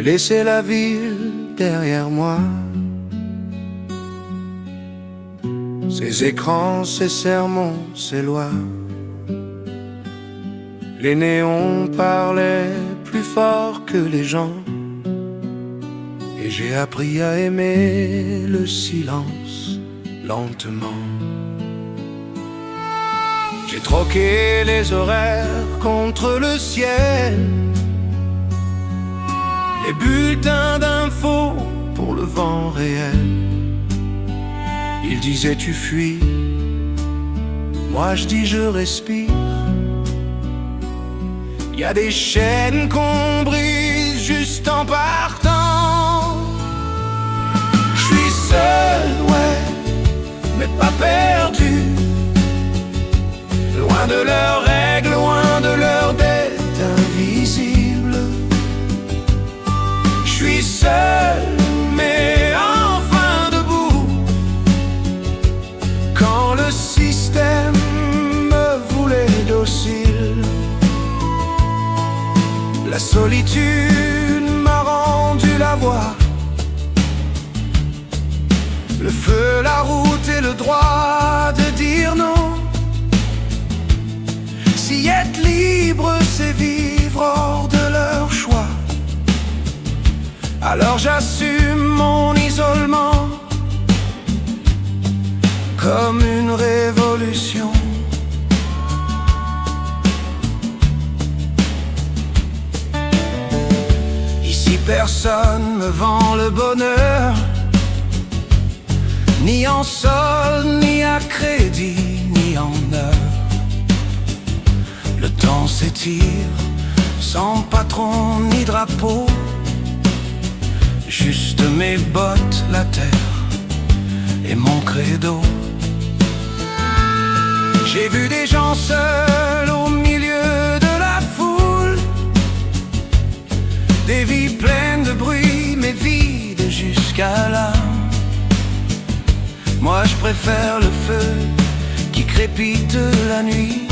J'ai laissé la ville derrière moi. Ces écrans, ces sermons, ces lois. Les néons parlaient plus fort que les gens. Et j'ai appris à aimer le silence lentement. J'ai troqué les horaires contre le ciel, les bulletins d'infos pour le vent réel. Il disait tu fuis, moi je dis je respire. Y a des chaînes qu'on brise juste en partant. Je suis seul, ouais, mais pas perdu. Loin de leurs règles, loin de leurs dettes invisibles. Je suis seul, mais enfin debout. Quand le système me voulait docile, la solitude m'a rendu la voie. Le feu, la route et le droit de dire non. Si être libre, c'est vivre hors de leur choix, alors j'assume mon isolement comme une révolution. Ici personne me vend le bonheur, ni en solde, ni à crédit, ni en heure. Le temps s'étire, sans patron ni drapeau, juste mes bottes, la terre et mon credo. J'ai vu des gens seuls au milieu de la foule, des vies pleines de bruit mais vides jusqu'à l'âme. Moi je préfère le feu qui crépite la nuit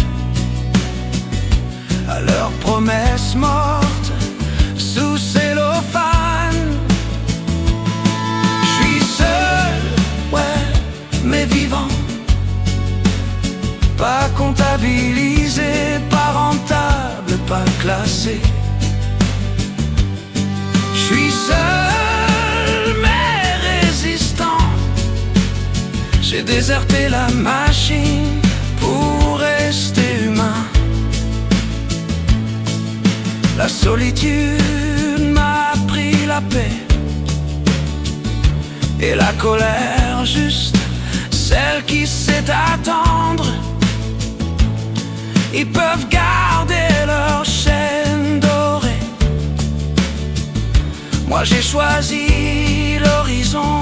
à leurs promesses mortes sous cellophane. Je suis seul, ouais, mais vivant, pas comptabilisé, pas rentable, pas classé. Je suis seul, mais résistant. J'ai déserté la machine pour rester humain. La solitude m'a appris la paix et la colère, juste celle qui sait attendre. Ils peuvent garder leur chaîne dorée. Moi j'ai choisi l'horizon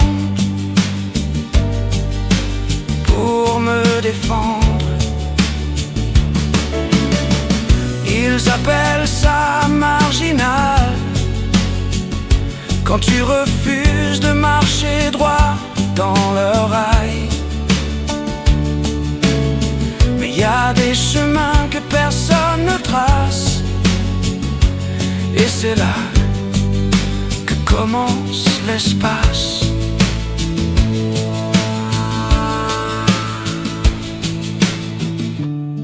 pour me défendre. Ils appellent ça marginal quand tu refuses de marcher droit dans leur rail. Mais y a des chemins que personne ne trace, et c'est là que commence l'espace.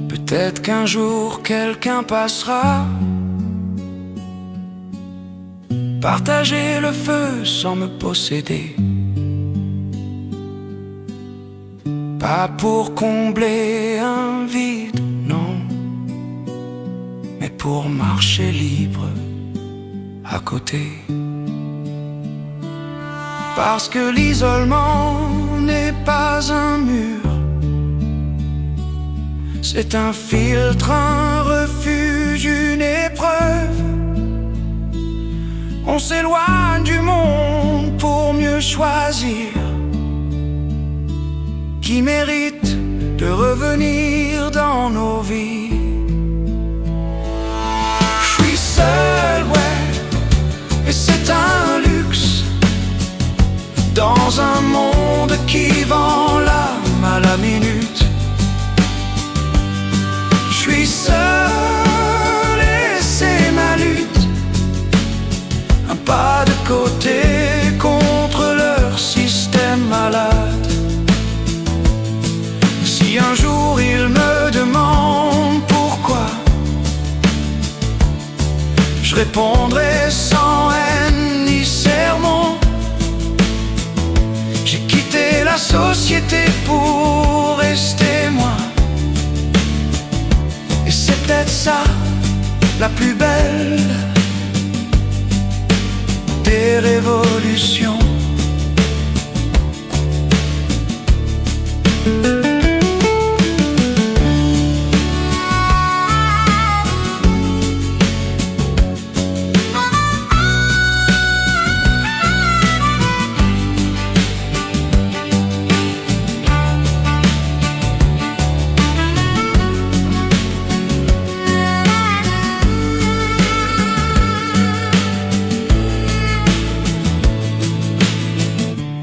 Peut-être qu'un jour quelqu'un passera, partager le feu sans me posséder, pas pour combler un vide, non, mais pour marcher libre à côté. Parce que l'isolement n'est pas un mur, c'est un filtre, un refuge, une épreuve. On s'éloigne du monde pour mieux choisir qui mérite de revenir dans nos vies. Je suis seul, ouais, et c'est un luxe dans un monde qui vend l'âme à la minute. Je suis seul et c'est ma lutte, un pas société pour rester moi. Et c'est peut-être ça la plus belle des révolutions.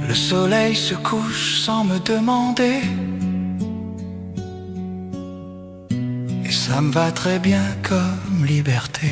Le soleil se couche sans me demander, et ça me va très bien comme liberté.